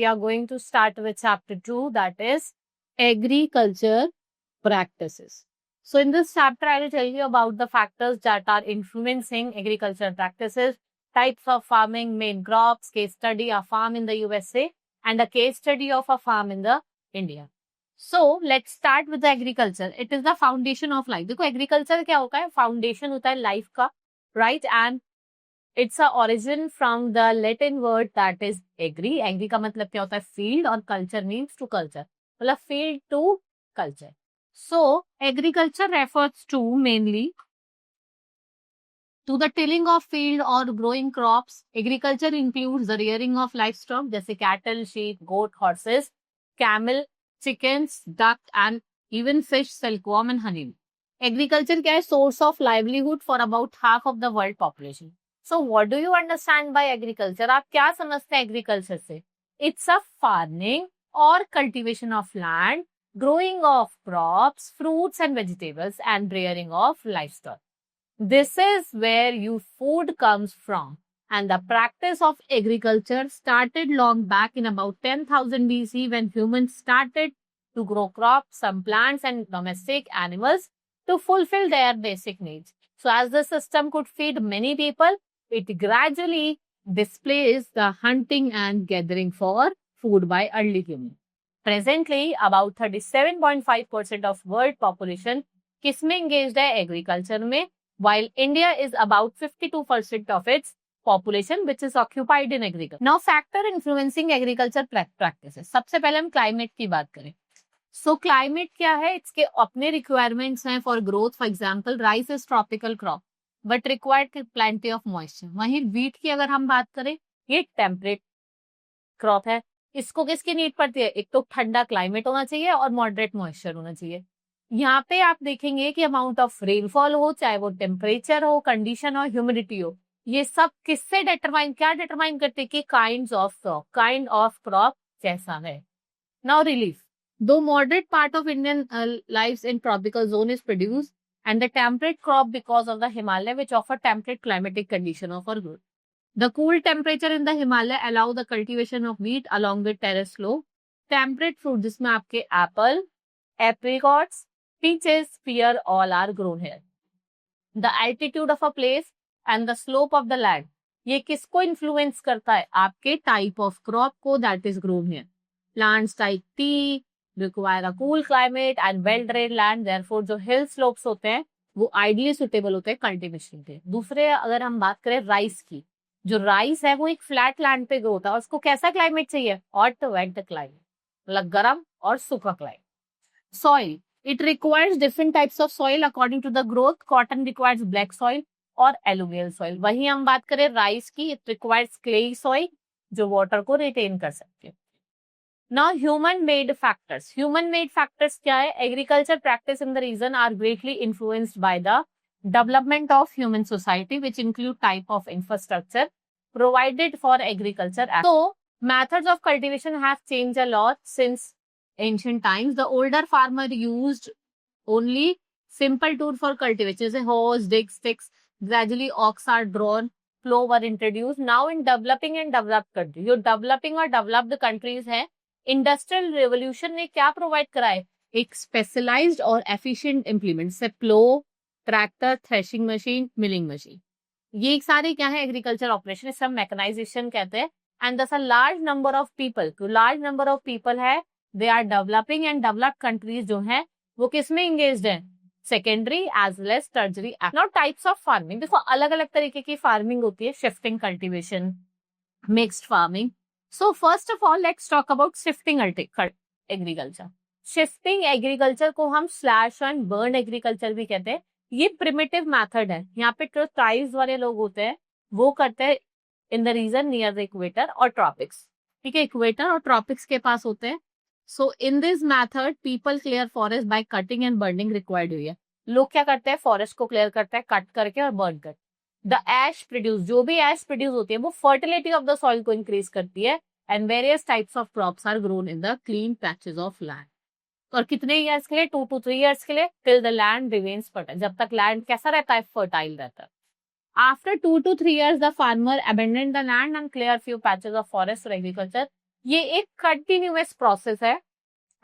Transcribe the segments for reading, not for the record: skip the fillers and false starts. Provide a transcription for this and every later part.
we are going to start with chapter 2, that is agriculture practices. So in this chapter, I will tell you about the factors that are influencing agriculture practices, types of farming, main crops, case study, a farm in the USA, and a case study of a farm in the India. So let's start with the agriculture. It is the foundation of life. देखो agriculture क्या होता है? Foundation होता है life का, right? And it's a origin from the Latin word that is agri. Agri का मतलब क्या होता है? Field, और culture means to culture. मतलब field to culture. So agriculture refers to mainly to the tilling of field or growing crops. Agriculture includes the rearing of livestock जैसे cattle, sheep, goat, horses, camel, chickens, duck, and even fish, silkworm, and honey. Agriculture क्या है? Source of livelihood for about half of the world population. So what do you understand by agriculture? आप क्या समझते हैं agriculture से? It's a farming or cultivation of land, growing of crops, fruits and vegetables, and rearing of livestock. This is where your food comes from. And the practice of agriculture started long back in about 10,000 BC when humans started to grow crops, some plants and domestic animals to fulfill their basic needs. So as the system could feed many people, it gradually displaced the hunting and gathering for food by early humans. Presently, about 37.5% of world population किसमें engaged है? Agriculture में, while India is about 52% of its population which is occupied in agriculture. Now, factor influencing agriculture practices. सबसे पहले हम climate की बात करें. So, climate क्या है? इसके अपने requirements हैं for growth. For example, rice is tropical crop, but required plenty of moisture. वहीं wheat की अगर हम बात करें, ये temperate crop है. इसको किसकी नीड पड़ती है? एक तो ठंडा क्लाइमेट होना चाहिए और मॉडरेट मॉइस्चर होना चाहिए. यहाँ पे आप देखेंगे कि अमाउंट ऑफ रेनफॉल हो, चाहे वो टेम्परेचर हो, कंडीशन हो, ह्यूमिडिटी हो, ये सब किससे डिटरमाइन करते हैं कि काइंड ऑफ क्रॉप कैसा है. Now relief. Two moderate part of Indian lives in tropical zone is produce and the temperate crop because of the Himalaya which offer temperate climatic condition of our growth. The cool temperature in the Himalaya allow the cultivation of wheat along with terrace slope. Temperate fruit जिसमें आपके apple, apricots, peaches, pear all are grown here. The altitude of a place and the slope of the land. ये किसको influence करता है? आपके type of crop को that is grown here. Plants type tea require a cool climate and well-drained land. Therefore जो hill slopes होते हैं वो ideally suitable होते हैं cultivation के. दूसरे अगर हम बात करें राइस की, जो राइस है वो एक फ्लैट लैंड पे ग्रो होता है. उसको कैसा क्लाइमेट चाहिए? हॉट वेट क्लाइमेट, मतलब गर्म और सूखा climate. Soil, it requires different types of soil according to the growth. Cotton requires black soil और एलुवियल सॉइल. वहीं हम बात करें राइस की, इट रिक्वायर्स क्लेई सॉइल जो वाटर को रिटेन कर सकते हैं. Now human made factors. Human made factors क्या है? Agriculture practice in the region are greatly influenced by the development of human society which include type of infrastructure provided for agriculture. So methods of cultivation have changed a lot since ancient times. The older farmer used only simple tool for cultivation, say hoes, digs, sticks. Gradually ox are drawn, plow were introduced. Now in developing and developed countries, जो developing और developed countries है, industrial revolution ने क्या provide करा है? एक specialized और efficient implement से plow, tractor, threshing machine, milling machine. ये सारे क्या है? Agriculture operation. सब मैकेनाइजेशन कहते हैं. And this a large number of people. तो लार्ज नंबर ऑफ पीपल है, they are developing and developed countries जो है वो किसमें एंगेज्ड है? Secondary as well as tertiary. Now types of farming. देखो अलग अलग तरीके की फार्मिंग होती है. Shifting cultivation, mixed farming. So first of all let's talk about shifting agriculture. Shifting agriculture को हम स्लैश एंड बर्न एग्रीकल्चर भी कहते हैं. ये प्रिमिटिव मेथड है. यहाँ पे जो ट्राइब्स वाले लोग होते हैं वो करते हैं in the region near the equator और ट्रॉपिक्स. ठीक है, इक्वेटर और ट्रॉपिक्स के पास होते हैं. So in this method people clear forest by cutting and burning required area. लोग क्या करते हैं? फॉरेस्ट को क्लियर करते हैं कट करके और बर्न कर. द एश प्रोड्यूस, जो भी एश प्रोड्यूस होती है वो फर्टिलिटी ऑफ द सॉइल को इंक्रीज करती है. And various types of crops are grown in the clean patches of land. और कितने ईयर्स के लिए? 2 to 3 years के लिए, till the land remains fertile. जब तक लैंड कैसा रहता है? फर्टाइल रहता है. After 2 to 3 years the farmer abandon the land and clear few patches of forest for agriculture. ये एक कंटिन्यूअस प्रोसेस है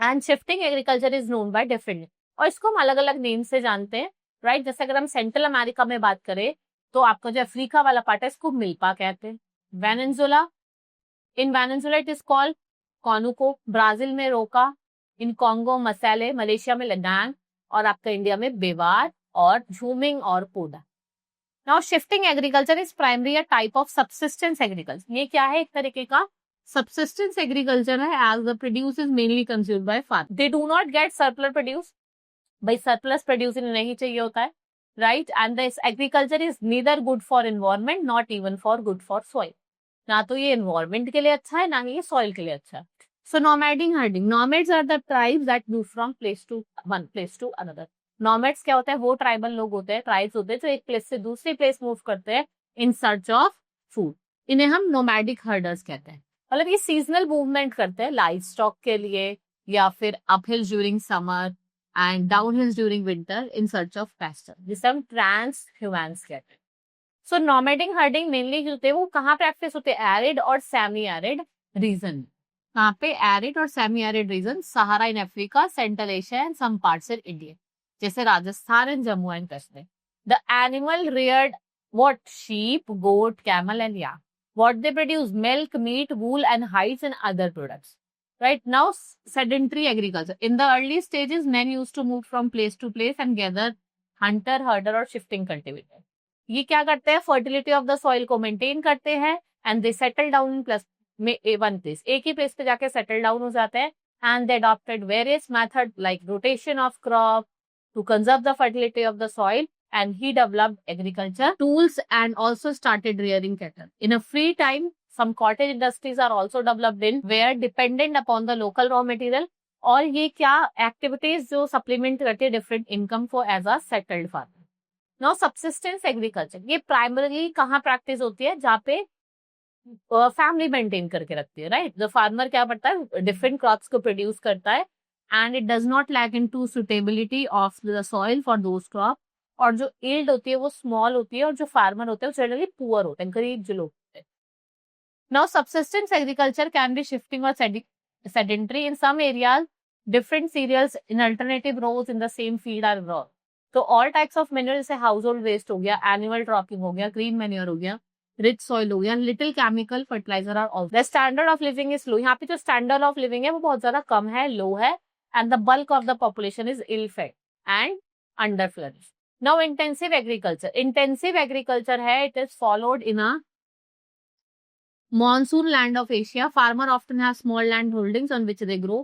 and shifting agriculture is known by different, और इसको हम अलग अलग नेम से जानते हैं, राइट। जैसे अगर हम सेंट्रल अमेरिका में बात करें तो आपका जो अफ्रीका वाला पार्ट है इसको मिल्पा कहते हैं। Venezuela, in Venezuela it is called conuco, Brazil में रोका, इन कॉन्गो मसाले, मलेशिया में लडांग, और आपका इंडिया में बेवार और झूमिंग और poda. Now shifting agriculture is primary a type of subsistence agriculture. ये क्या है? एक तरीके का सबसिस्टेंस एग्रीकल्चर है, as the produce is mainly consumed by farm. They do not get surplus produce, भाई सरप्लस प्रोड्यूस इन्हें नहीं चाहिए होता है, right. And this agriculture is neither good for environment not even for good for soil. ना तो ये environment के लिए अच्छा है, ना ही ये सॉइल के लिए अच्छा है। So nomadic herding, nomads are the tribes that move from place to one place to another. Nomads क्या होता है? वो ट्राइबल लोग होते हैं, ट्राइब्स होते हैं जो एक प्लेस से दूसरी प्लेस मूव करते हैं इन सर्च ऑफ फूड। इन्हें हम नोमैडिक हर्डर्स कहते हैं। मतलब ये सीजनल मूवमेंट करते हैं लाइव स्टॉक के लिए, या फिर uphills during summer and downhills during winter in search of pasture, जिसे हम ट्रांस ह्यूमन्स कहते हैं। सो नोमैडिक हर्डिंग मेनली होते हैं वो कहाँ प्रैक्टिस होते हैं? एरिड और सेमी एरिड रीजन। कहाँ पे? एरिड और semi arid region, Sahara in Africa, central Asia and some parts in India, जैसे Rajasthan and Jammu and Kashmir. The animal reared what? Sheep, goat, camel and yak. What they produce? Milk, meat, wool and hides and other products. Right now, sedentary agriculture. In the early stages, men used to move from place to place and gather hunter, herder और shifting cultivator. ये क्या करते हैं? Fertility of the soil को maintain करते हैं and they settle down in plus में one place, एक ही प्लेस पे जाके सेटल डाउन हो जाते हैं। And they adopted various method like rotation of crop to conserve the fertility of the soil, and he developed agriculture tools and also started rearing cattle. In a free time, some cottage industries are also developed in where dependent upon the local raw material, और ये क्या activities जो supplement करती है different income for as a settled farmer. Now subsistence agriculture, ये primarily कहाँ practice होती है? जहाँ पे फैमिली मेंटेन करके रखती है, राइट। द फार्मर क्या करता है? डिफरेंट क्रॉप्स को प्रोड्यूस करता है and it does not lack in to suitability of the soil for those crop, और जो यील्ड होती है वो स्मॉल होती है, और जो फार्मर होते हैं वो जनरली पुअर होते हैं, गरीब जो लोग होते हैं। Now subsistence agriculture can be shifting और sedentary in some areas, different cereals in alternative rows in the same field are grown. तो ऑल टाइप्स ऑफ मैन्योर, जैसे हाउस होल्ड वेस्ट हो गया, एनिमल ड्रॉपिंग हो गया, ग्रीन मैन्योर हो गया, rich soil हो गया, little chemical fertiliser are all. The standard of living is low, यहाँ पे जो स्टैंडर्ड ऑफ लिविंग है वो बहुत ज्यादा कम है, लो है, and the bulk of the population is ill fed and under flourish. Now intensive agriculture. Intensive agriculture है, it is followed in a monsoon land of Asia. Farmer often have small land holdings on which they grow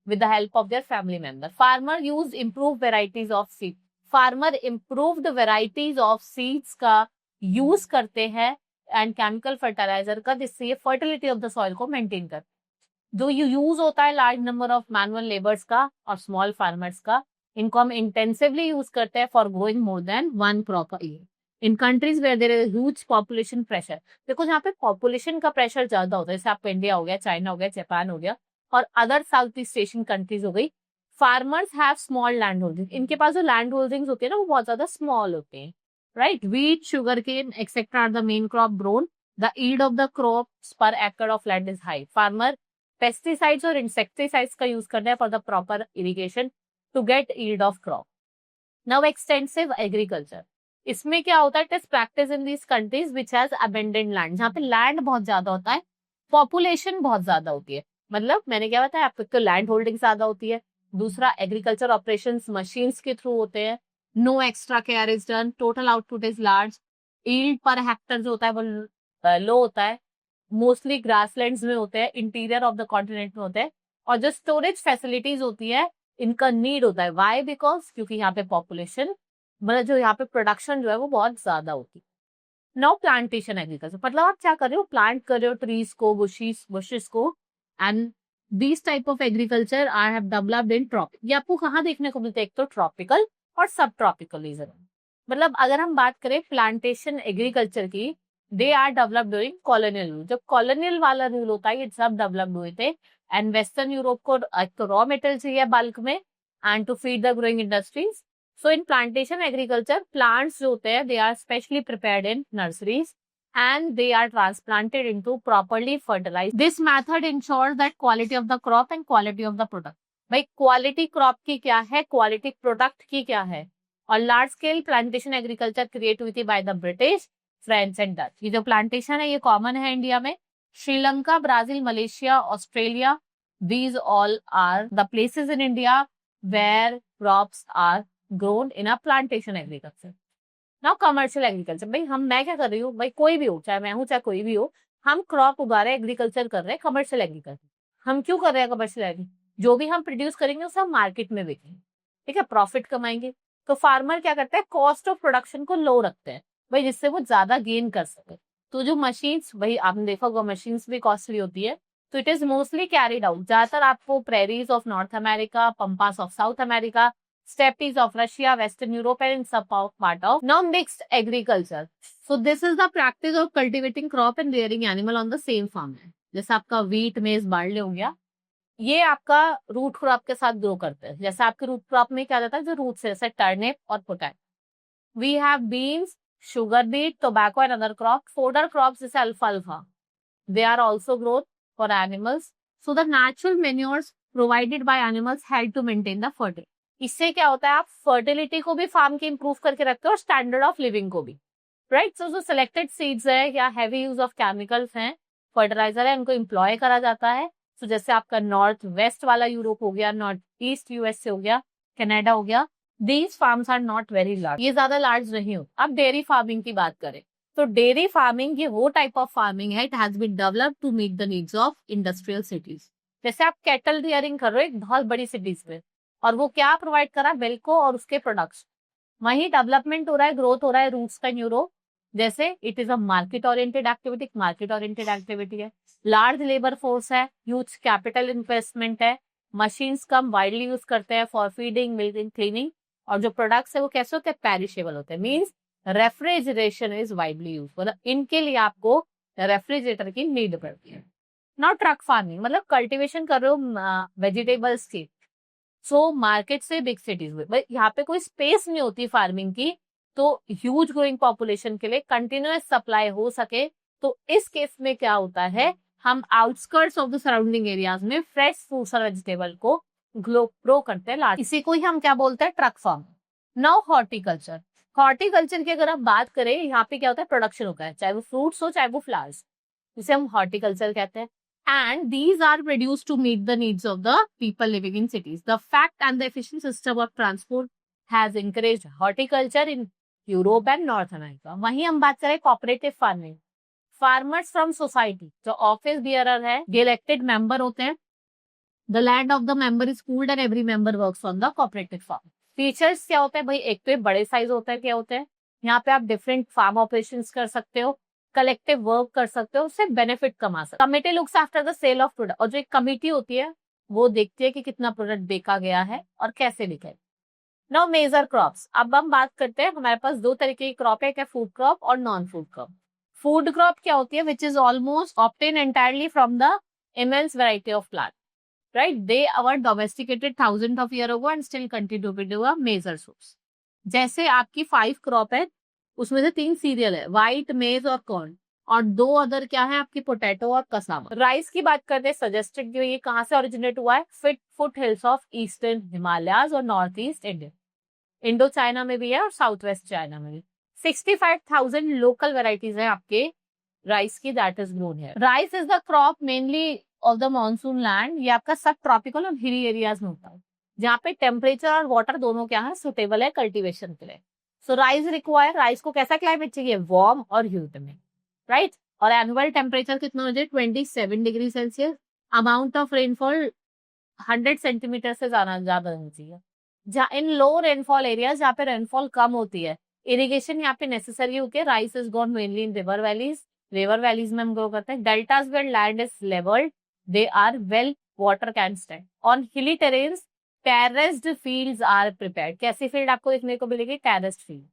with the help of their family member. Farmer use improved varieties of seed. Farmer improved varieties of seeds का use करते हैं and chemical fertilizer का, जिससे ये fertility of the soil को maintain करते हैं। जो यूज होता है large number of manual laborers का और small farmers का, इनको हम इंटेंसिवली यूज करते हैं for growing more than one crop a year in countries where there is huge population pressure. देखो जहाँ पे पॉपुलेशन का प्रेशर ज्यादा होता है, जैसे आपका इंडिया हो गया, चाइना हो गया, जापान हो गया, और other south east Asian countries हो गई, farmers have small land holding. इनके पास जो लैंड होल्डिंग्स होती है ना वो बहुत ज्यादा स्मॉल होते हैं, right. Wheat, sugar cane etcetera are the main crop grown. The yield of the crops per acre of land is high. Farmer pesticides और इंसेक्टिसाइड्स का यूज करते हैं for the proper irrigation to get yield of crop. Now extensive agriculture. इसमें क्या होता है? It is practice in these countries which has abundant land. जहाँ पे लैंड बहुत ज्यादा होता है, पॉपुलेशन बहुत ज्यादा होती है। मतलब मैंने क्या बताया आपको, तो लैंड होल्डिंग ज्यादा होती है, दूसरा एग्रीकल्चर ऑपरेशंस मशीन्स के थ्रू होते हैं, no extra care is done, total output is large, yield per hectare जो होता है वो लो होता है, मोस्टली ग्रासलैंड्स में होते हैं, इंटीरियर ऑफ द कॉन्टिनेंट में होते हैं, और जो स्टोरेज फैसिलिटीज होती है इनका नीड होता है। वाई? बिकॉज क्योंकि यहाँ पे पॉपुलेशन, मतलब जो यहाँ पे प्रोडक्शन जो है वो बहुत ज्यादा होती है। नाउ प्लांटेशन एग्रीकल्चर, मतलब आप क्या कर रहे हो? प्लांट कर रहे हो ट्रीज को, बुशेस को, and this type of agriculture I have developed in tropic. ये आपको कहाँ देखने को मिलता है? एक तो ट्रॉपिकल और सब ट्रॉपिकल रीजन। मतलब अगर हम बात करें प्लांटेशन एग्रीकल्चर की, they are developed during colonial rule. जब कॉलोनियल वाला रूल होता है ये सब डेवलप्ड हुए थे, एंड वेस्टर्न यूरोप को एक तो रॉ मेटेरियल चाहिए बल्क में and to feed the growing industries. So in plantation agriculture plants जो होते हैं they are specially prepared in nurseries and they are transplanted into properly fertilized. This method ensures that quality of the crop and quality of the product. भाई quality crop की क्या है, quality product की क्या है. और large scale plantation agriculture create हुई थी by the British, French and Dutch. ये जो प्लांटेशन है ये कॉमन है इंडिया में. Sri Lanka, Brazil, Malaysia, Australia, these all are the places in India where crops are grown in a plantation agriculture. Now commercial agriculture. भाई मैं क्या कर रही हूँ, भाई कोई भी हो, चाहे मैं हूँ चाहे कोई भी हो, हम क्रॉप उगा रहे हैं, एग्रीकल्चर कर रहे हैं, कमर्शियल एग्रीकल्चर. हम क्यों कर रहे हैं कमर्शियल एग्रीकल्चर? जो भी हम प्रोड्यूस करेंगे उसे हम मार्केट में बेचेंगे, ठीक है, प्रॉफिट कमाएंगे. तो फार्मर क्या करता है, कॉस्ट ऑफ प्रोडक्शन को लो रखते हैं भाई, जिससे वो ज्यादा गेन कर सके. तो जो मशीन्स, भाई आपने देखा होगा मशीन्स भी कॉस्टली होती है, तो it is mostly carried out. ज्यादातर आपको prairies of north America, pampas of south America, steppes of Russia, Western Europe, and in some part of now mixed agriculture. So this is the practice of cultivating crop and rearing animal on the same farm. जैसे आपका wheat, maize, barley हो गया, ये आपका root crop के साथ grow करते हैं. जैसे आपके रूट क्रॉप में क्या जाता है, जो रूट से, जैसे टर्निप और potato. We have beans, sugar beet, tobacco and other crop. Fodder crops जैसे अल्फाल्फा, they are also growth for animals. So the natural manures provided by animals help to maintain the fertility. इससे क्या होता है, आप fertility को भी farm के इंप्रूव करके रखते हो और स्टैंडर्ड ऑफ लिविंग को भी, राइट. सो जो सिलेक्टेड सीड्स है या हैवी यूज ऑफ केमिकल्स हैं, फर्टिलाइजर है, उनको एम्प्लॉय करा जाता है. सो जैसे आपका नॉर्थ वेस्ट वाला यूरोप हो गया, नॉर्थ ईस्ट यूएसए हो गया, कनाडा हो गया, these farms are not very large, ये ज्यादा लार्ज नहीं होते. अब डेयरी फार्मिंग की बात करें तो डेयरी फार्मिंग ये वो टाइप ऑफ फार्मिंग है, it has been developed to meet the needs of industrial cities. जैसे आप कैटल रियरिंग कर रहे हो एक बहुत बड़ी सिटीज में, और वो क्या प्रोवाइड करा, मिल्क को और उसके प्रोडक्ट्स. वही डेवलपमेंट हो रहा है, ग्रोथ हो रहा है रूट्स का यूरोप. जैसे it is a market oriented activity, market oriented activity है, लार्ज लेबर फोर्स है, ह्यूज कैपिटल इन्वेस्टमेंट है, मशीन्स कम वाइडली यूज करते हैं फॉर फीडिंग, मिल्किंग, क्लीनिंग. और जो प्रोडक्ट्स है वो कैसे होते हैं, पेरिशेबल होते हैं. Means refrigeration is widely use, मतलब इनके लिए आपको रेफ्रिजरेटर की नीड पड़ती है. नॉट ट्रक फार्मिंग, मतलब कल्टिवेशन कर रहे हो वेजिटेबल्स की, सो मार्केट से बिग सिटीज में यहाँ पे कोई स्पेस नहीं होती फार्मिंग की, तो ह्यूज ग्रोइंग पॉपुलेशन के लिए कंटिन्यूअस सप्लाई हो सके. तो इस केस में क्या होता है, हम outskirts of the surrounding areas में फ्रेश फ्रूट्स और वेजिटेबल को ग्रो करते हैं. इसी को ही हम क्या बोलते हैं, truck farm. Now horticulture. Horticulture की अगर हम बात करें, यहाँ पे क्या होता है, प्रोडक्शन होता है, चाहे वो फ्रूट्स हो चाहे वो फ्लावर्स, जिसे हम हॉर्टिकल्चर कहते हैं. And these are produced to meet the needs of the people living in cities. The fact and the efficient system of transport has encouraged horticulture in Europe and North America. वहीं हम बात करें cooperative farming. Farmers from society, जो office bearer है, ये elected member होते हैं. The land of the member is pooled and every member works on the cooperative farm. Features क्या होते हैं भाई, एक तो बड़े साइज होता है, क्या होते हैं यहाँ पे आप डिफरेंट फार्म ऑपरेशंस कर सकते हो, कलेक्टिव वर्क कर सकते हो, उससे बेनिफिट कमा सकते हो. Committee looks after the sale of product, और जो एक कमिटी होती है वो देखती है कि कितना प्रोडक्ट बेचा गया है और कैसे बिका है. Now major crops. अब हम बात करते हैं, हमारे पास दो तरीके की क्रॉप है, क्या फूड क्रॉप और non food crop. Food crop क्या होती है, which is almost obtain entirely from the immense variety of plant, right. They our domesticated thousand of year ago and still continue to be a major source. जैसे आपकी 5 crop है, उसमें से 3 serial है, white, मेज और कॉर्न, और 2 other क्या है आपकी, पोटैटो और कसावा. राइस की बात करते हैं, सजेस्टेड जो ये कहाँ से ओरिजिनेट हुआ है, foothills of eastern Himalayas और north east India. Indo China में भी है और साउथ वेस्ट चाइना में भी. 65,000 लोकल वेराइटीज है आपके राइस की, दैट इज ग्रोन है. Rice is the crop mainly of the monsoon land. ये आपका सब ट्रॉपिकल और हिली एरियाज में होता है, जहाँ पे टेम्परेचर और वाटर दोनों क्या है, सुटेबल है कल्टीवेशन के लिए. सो राइस रिक्वायर, राइस को कैसा क्लाइमेट चाहिए, वार्म और ह्यूमिड में, राइट. और एनुअल टेम्परेचर कितना हो जाए, 27 degree Celsius. Amount of rainfall 100 centimetre से ज्यादा होनी चाहिए. जहाँ इन लो रेनफॉल एरियाज, जहाँ पे रेनफॉल कम होती है, इरिगेशन यहाँ पे नेसेसरी होके rice is gone mainly in river valleys में हम ग्रो करते हैं. Deltas where land is levelled, they are well water can stand. On hilly terrains terraced fields are prepared. कैसी फील्ड आपको देखने को मिलेगी, terraced field.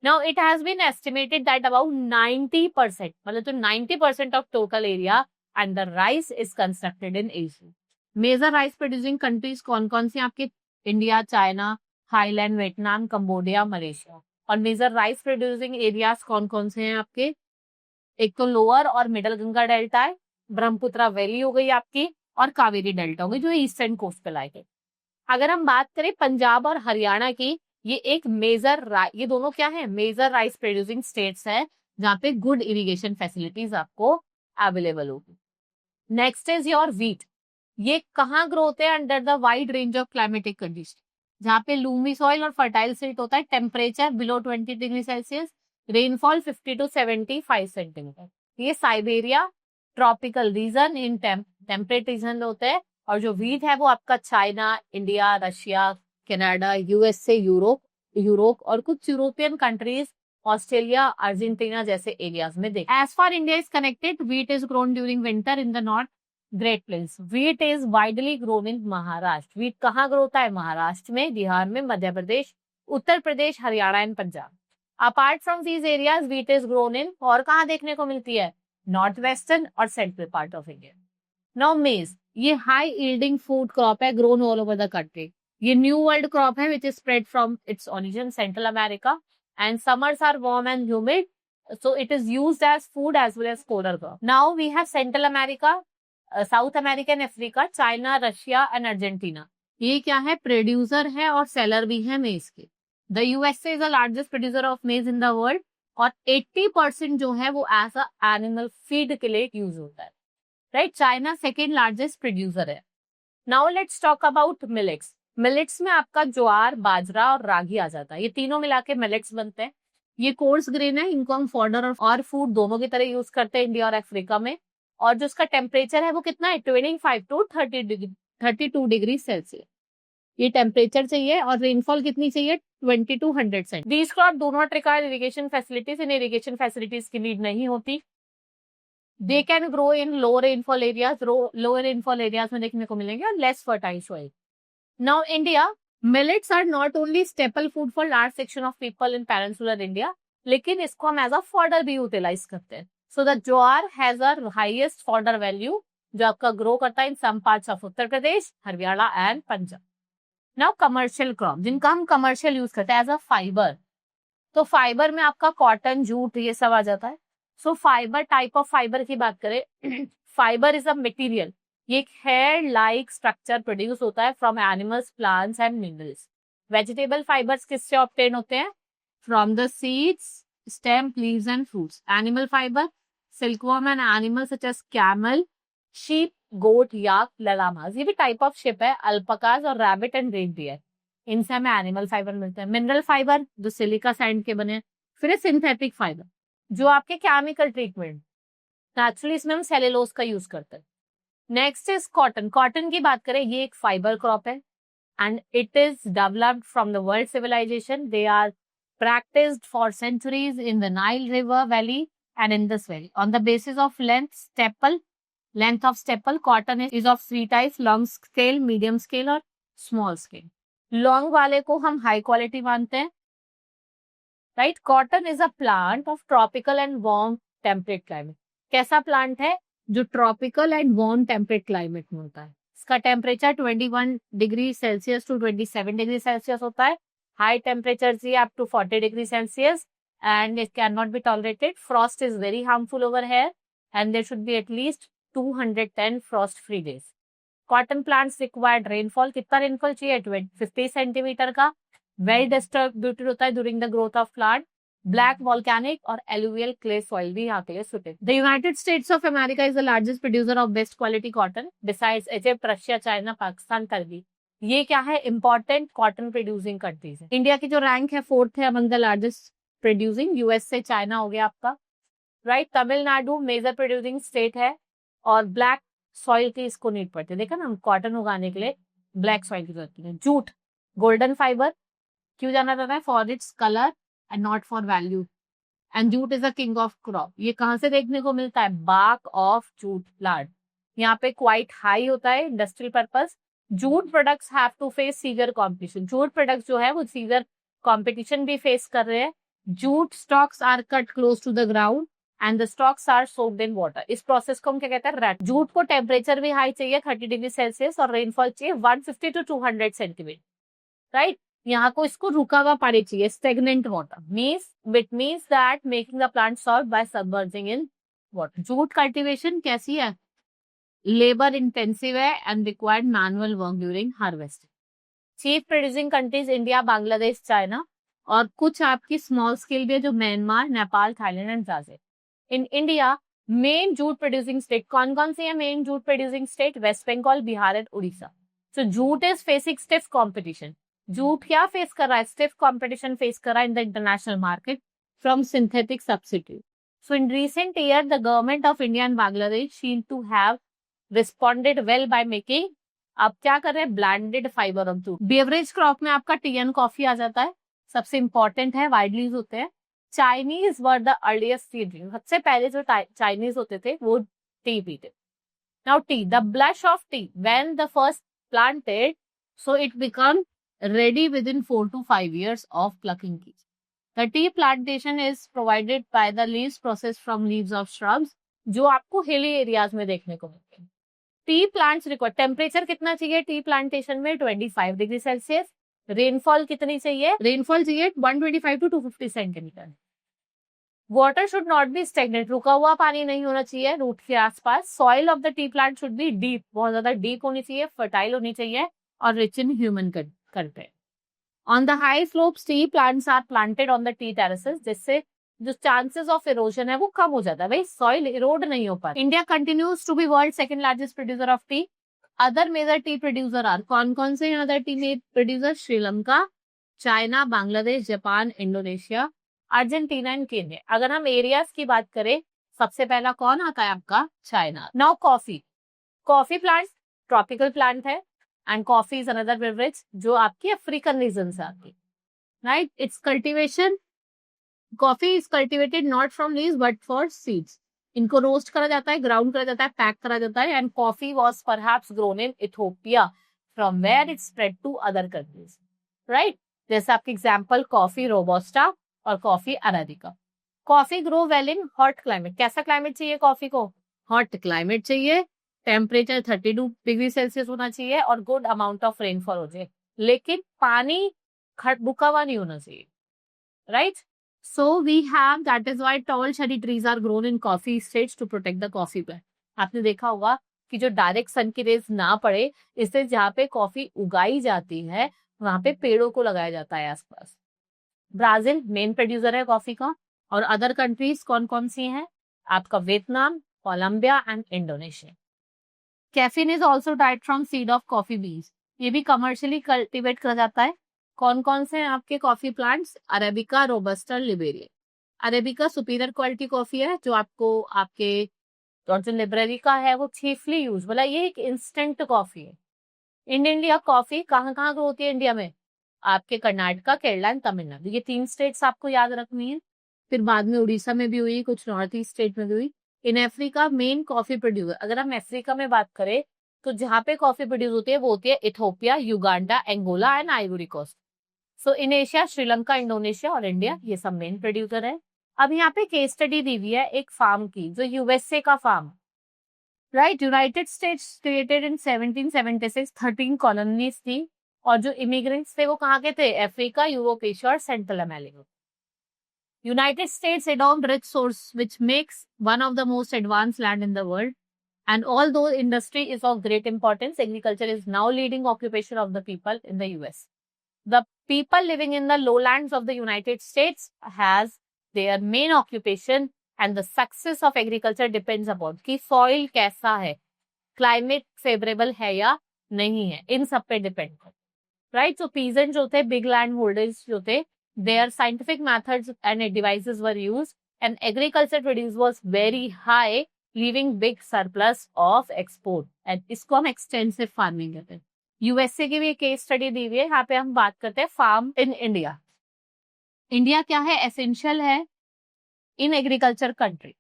Now it has been estimated that about 90%, मतलब तो 90% of total area and the rice is constructed in Asia. Major rice producing countries कौन सी आपके, India, China, Thailand, Vietnam, Cambodia, Malaysia. और मेजर राइस प्रोड्यूसिंग एरियाज कौन से हैं आपके, एक तो लोअर और मिडल गंगा डेल्टा है, ब्रह्मपुत्रा वैली हो गई आपकी, और कावेरी डेल्टा हो गई जो ईस्टर्न कोस्ट पे लाई गई। अगर हम बात करें पंजाब और हरियाणा की, ये एक ये दोनों क्या है, मेजर राइस प्रोड्यूसिंग स्टेट्स है जहाँ पे गुड इरिगेशन फैसिलिटीज आपको अवेलेबल होगी। Next is your wheat. ये कहाँ ग्रो होते हैं, under the wide range of climatic condition, जहाँ पे लूमी सॉइल और फर्टाइल सीट होता है, temperature below 20 degree Celsius, rainfall 50 to 75 centimetre. ये Siberia tropical region in temperate region होते हैं। और जो व्हीट है वो आपका China, India, Russia, Canada, USA, Europe और कुछ यूरोपियन कंट्रीज, ऑस्ट्रेलिया, अर्जेंटीना जैसे एरियाज में देख। As far India is connected, wheat is grown during winter in the north great plains. Wheat is widely grown in Maharashtra. Wheat कहाँ grow होता है, महाराष्ट्र में, बिहार में, Madhya Pradesh, Uttar Pradesh, Haryana and Punjab. Apart from these areas wheat is grown in, और कहाँ देखने को मिलती है, नॉर्थ वेस्टर्न और central part of India. Now maize, ये हाई यील्डिंग फूड क्रॉप है, grown all over the country. ये न्यू वर्ल्ड क्रॉप है which is spread from its origin central America, and summers are warm and humid, so it is used as food as well as fodder crop. Now we have Central America, south America and Africa, China, Russia and Argentina. ये क्या है, producer है और seller भी है मेज के। The USA is the largest producer of मेज इन द वर्ल्ड, और 80% जो है वो एज अ एनिमल फीड के लिए यूज होता है, right. China second largest producer है। Now let's talk about millets. Millets में आपका ज्वार, बाजरा और रागी आ जाता है, ये तीनों मिला के मिलेट्स बनते हैं। ये कोर्स ग्रेन है, इनको हम फॉडर और फूड दोनों की तरह यूज करते हैं इंडिया और अफ्रीका में। और जो उसका टेम्परेचर है वो कितना है, 25 to 32 डिग्री सेल्सियस ये टेम्परेचर चाहिए, और रेनफॉल कितनी चाहिए, 20 to 100 cent. These crop do not require irrigation facilities, इन इरिगेशन फैसिलिटीज की नीड नहीं होती। They can grow in lower rainfall areas, lower rainfall areas में देखने को मिलेंगे, और less fertile soil. Now India, millets are not only staple food for large section of people in peninsular India, लेकिन इसको हम एज अ फॉडर भी utilise करते हैं। So the jowar has a highest fodder value, जो आपका ग्रो करता है in some parts of Uttar Pradesh, Haryana and Punjab. Now commercial crop, जिनका हम कमर्शियल यूज करते हैं एज अ फाइबर, तो फाइबर में आपका कॉटन, जूट, ये सब आ जाता है। So fibre, type of fibre की बात करें, फाइबर इज अ मटेरियल, ये एक हेयर लाइक स्ट्रक्चर प्रोड्यूस होता है from animals, plants and minerals. Vegetable fibres किससे ऑब्टेन होते हैं, from the seeds, stem, leaves and fruits. Animal fibre, silkworm and animal such as camel, sheep, goat, yak, llamas, ये भी type of ship है, अल्पाकास और rabbit and reindeer, इनसे हमें animal fibre मिलते हैं। मिनरल फाइबर जो सिलिका सैंड के बने। फिर सिंथेटिक फाइबर जो आपके केमिकल ट्रीटमेंट, नेचुरली इसमें हम सेलुलोज का यूज करते हैं। Next is cotton. कॉटन की बात करें, ये एक फाइबर क्रॉप है, and it is developed from the world civilisation. They are practiced for centuries in the Nile River Valley and in this valley. On the basis of length of staple, cotton is of three types: long scale, medium scale और small scale. Long वाले को हम high quality मानते हैं, right? Cotton is a plant of tropical and warm temperate climate. कैसा plant है, जो tropical and warm temperate climate में होता है। इसका temperature 21 degree Celsius to 27 degree Celsius होता है। High temperatures up to 40 degrees Celsius, and it cannot be tolerated. Frost is very harmful over here, and there should be at least 210 frost-free days. Cotton plants required rainfall. कितना rainfall चाहिए, 50 centimetre का। Well distributed होता है during the growth of plant. Black volcanic और alluvial clay soil भी यहाँ के लिए suited. The United States of America is the largest producer of best quality cotton. Besides Egypt, Russia, China, Pakistan, Turkey. ये क्या है, इंपॉर्टेंट कॉटन प्रोड्यूसिंग कंट्रीज है। India की जो रैंक है 4th है among the largest producing. US से China हो गया आपका, right. Tamil Nadu major producing state है, और ब्लैक सॉइल की इसको नीड पड़ती है। देखा ना, हम कॉटन उगाने के लिए ब्लैक सॉइल की जरूरत है। जूट, गोल्डन फाइबर क्यों जाना जाता है, for its colour and not for value, and jute is a king of crop. ये कहाँ से देखने को मिलता है, बार्क ऑफ जूट प्लांट। यहाँ पे क्वाइट हाई होता है industrial purpose. Jute products have to face severe competition. Jute products जो है वो सीवियर कंपटीशन भी फेस कर रहे हैं। Jute stocks are cut close to the ground and the stocks are soaked in water. इस प्रोसेस को हम क्या कहते हैं, रैट। जूट को टेम्परेचर भी हाई चाहिए 30 डिग्री सेल्सियस, और रेनफॉल चाहिए 150 to 200 सेंटीमीटर, राइट। यहाँ को इसको रुका हुआ पानी चाहिए, stagnant water, means that making the plant solve by submerging in water. Jute cultivation कैसी है? Labor intensive है and required manual work during harvesting. Chief producing countries India, Bangladesh, China, और कुछ आपकी स्मॉल स्केल भी है जो Myanmar, Nepal, Thailand and Brazil. In India main jute producing state कौन कौन सी है? Main jute producing state West Bengal, Bihar and Orissa. So jute is facing stiff competition. Jute क्या फेस कर रहा है? स्टिफ कॉम्पिटिशन फेस कर रहा है in the international market from synthetic substitute. So in recent year the government of India and Bangladesh seem to have responded well by making, आप क्या कर रहे हैं? Blended fibre of jute. Beverage crop में आपका टी एंड कॉफी आ जाता है, सबसे इंपॉर्टेंट है, वाइडली यूज होते हैं. Chinese were the earliest T drink. सबसे पहले जो चाइनीज होते थे वो टी पीते. Now T, the blush of T when the first planted, so it become ready within 4 to 5 years of plucking trees. The tea plantation is provided by the leaves processed from leaves of shrubs, जो आपको hilly areas में देखने को मिलते हैं. T plants require temperature कितना चाहिए tea plantation में? 25 डिग्री सेल्सियस. रेनफॉल कितनी चाहिए? रेनफॉल चाहिए 125 to 250 centimetre. Water should not be stagnant, रुका हुआ पानी नहीं होना चाहिए रूट के आसपास. Soil of the tea plant should be deep, बहुत ज्यादा डीप होनी चाहिए, फर्टाइल होनी चाहिए और rich in human content. On the high slopes tea plants are planted on the tea terraces, जिससे जो चांसेस ऑफ इरोजन है वो कम हो जाता है. भाई सॉइल इरोड नहीं हो पाता. India continues to be world second largest producer of tea. Other major tea producer are कौन कौन से other tea producer? Sri Lanka, China, Bangladesh, Japan, Indonesia, Argentina and Kenya. अगर हम एरियाज की बात करें, सबसे पहला कौन आता है आपका? China. Now coffee. Coffee plant tropical plant है and coffee is another beverage जो आपकी अफ्रीकन रीजन से आती है. Right, its cultivation, coffee is cultivated not from leaves but for seeds. इनको रोस्ट करा जाता है, ग्राउंड करा जाता है, पैक करा जाता है. And coffee was perhaps grown in Ethiopia from where it spread to other countries. Right, जैसे आपके एग्जांपल कॉफी रोबोस्टा और coffee arabica. Coffee grow well in hot climate. कैसा क्लाइमेट चाहिए कॉफी को? हॉट क्लाइमेट चाहिए. टेम्परेचर 32 डिग्री सेल्सियस होना चाहिए और गुड अमाउंट ऑफ रेनफॉल हो जाए, लेकिन पानी रुका हुआ नहीं होना चाहिए. Right, so we have, that is why tall shady trees are grown in coffee states to protect the coffee plant. आपने देखा होगा कि जो डायरेक्ट सन की रेज ना पड़े, इससे जहाँ पे कॉफी उगाई जाती है वहां पे पेड़ों को लगाया जाता है आसपास. ब्राजील मेन प्रोड्यूसर है कॉफी का. और अदर कंट्रीज कौन कौन सी हैं? आपका Vietnam, Colombia and Indonesia. Caffeine is also diet from seed of coffee beans. ये भी कमर्शियली कल्टिवेट करा जाता है. कौन कौन से हैं आपके coffee plants? Arabica, robusta, Liberia. Arabica superior quality coffee है जो आपको आपके और जो लिबरेरी का है वो चीफली यूज, मतलब ये एक इंस्टेंट कॉफी है. इन इंडिया कॉफी कहाँ कहाँ ग्रो होती है इंडिया में? आपके कर्नाटका, केरला एंड तमिलनाडु. ये 3 स्टेट्स आपको याद रखनी है. फिर बाद में उड़ीसा में भी हुई, कुछ नॉर्थ ईस्ट स्टेट में भी हुई. In Africa main coffee producer, अगर हम अफ्रीका में बात करें तो जहाँ पे कॉफी प्रोड्यूस होती है वो होती है Ethiopia, Uganda, Angola and Ivory Coast. So in Asia Sri Lanka, Indonesia और इंडिया, ये सब मेन प्रोड्यूसर है. अब यहाँ पे केस स्टडी दी हुई है एक फार्म की, जो यूएसए का farm. Right, United States created in 1776, 13 colonies थी और जो इमिग्रेंट्स थे वो कहाँ के थे? अफ्रीका, यूरोप, एशिया और central America. United States endowed rich source which makes one of the most advanced land in the world. And although industry is of great importance, agriculture is now leading occupation of the people in the US. The people living in the lowlands of the United States has their main occupation and the success of agriculture depends upon कि soil कैसा है, climate favorable है या नहीं है, इन सब पे depend करता है. Right? So peasants जो थे, big land holders जो थे, their scientific methods and devices were used and agriculture produce was very high, leaving big surplus of export. And इसको हम extensive farming कहते हैं. यूएसए की भी एक केस स्टडी दी हुई है. यहाँ पे हम बात करते हैं फार्म इन इंडिया. इंडिया क्या है? एसेंशियल है इन एग्रीकल्चर कंट्री.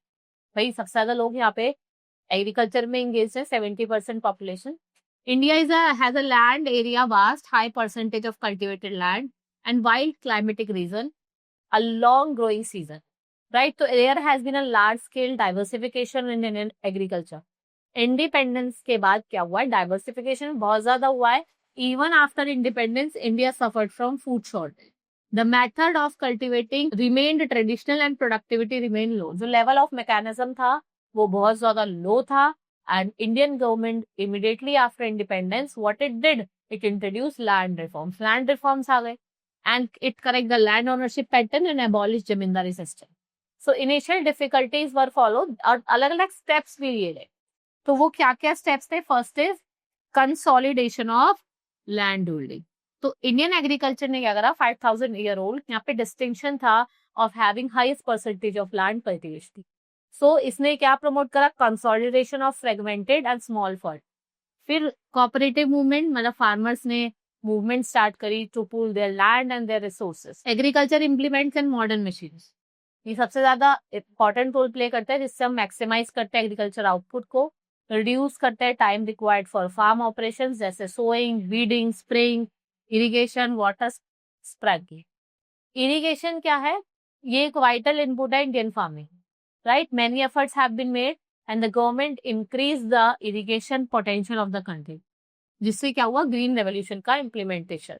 भाई सबसे ज्यादा लोग यहाँ पे एग्रीकल्चर में एंगेज है, 70% population. India has a land area vast, high percentage of cultivated land and wild climatic region, a long growing season, right? So there has been a large scale diversification in Indian agriculture. Independence के बाद क्या हुआ है? Diversification बहुत ज्यादा हुआ है. Even after independence, India suffered from food shortage. The method of cultivating remained traditional and productivity remained low. जो level of mechanism था वो बहुत ज्यादा लो था। And Indian government immediately after independence what it did, it introduce land reforms. Land reforms आ गए and it correct the land ownership pattern and abolish zamindari system. So initial difficulties were followed और अलग अलग steps भी लिए गए। तो वो क्या क्या स्टेप्स थे? First is consolidation of land holding. तो इंडियन एग्रीकल्चर ने क्या करा, 5000 ईयर ओल्ड, यहाँ पे डिस्टिंक्शन था of having highest percentage of land cultivation. So इसने क्या प्रमोट करा? Consolidation of fragmented and small form. फिर कोऑपरेटिव मूवमेंट, मतलब फार्मर्स ने मूवमेंट स्टार्ट करी to pool their land and their resources. Agriculture implements and modern machines, ये सबसे ज्यादा इंपॉर्टेंट रोल प्ले करता है, जिससे हम मैक्सिमाइज करते हैं एग्रीकल्चर आउटपुट को, रिड्यूस करते हैं time required for farm operations जैसे sowing, weeding, spraying, irrigation, water spraying. Irrigation क्या है? ये एक वाइटल इनपुट है Indian farming, right? Many efforts have been made and the government increase the irrigation potential of the country, जिससे क्या हुआ? Green revolution का इम्प्लीमेंटेशन।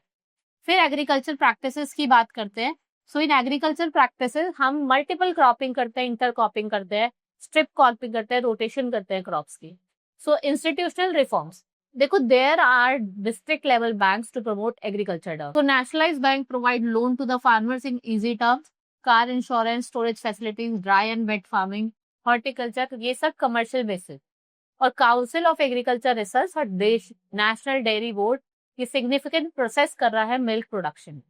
फिर एग्रीकल्चर प्रैक्टिसेस की बात करते हैं। सो इन एग्रीकल्चर प्रैक्टिसेस हम मल्टीपल क्रॉपिंग करते हैं, इंटर क्रॉपिंग करते हैं, स्ट्रिप क्रॉपिंग करते हैं, रोटेशन करते हैं क्रॉप्स की। सो इंस्टीट्यूशनल रिफॉर्म्स, देखो there are district level banks to promote agriculture development. तो nationalise bank provide loan to the farmers in easy terms, car insurance, storage facilities, dry and wet farming, horticulture, ये सब commercial basis. और council of agriculture research और देश national dairy board ये significant process कर रहा है milk production,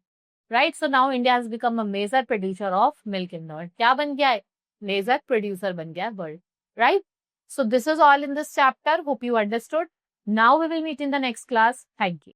right? So now India has become a major producer of milk in the world. क्या बन गया है? मेजर प्रोड्यूसर बन गया है world, right? So this is all in this chapter. Hope you understood. Now we will meet in the next class. Thank you.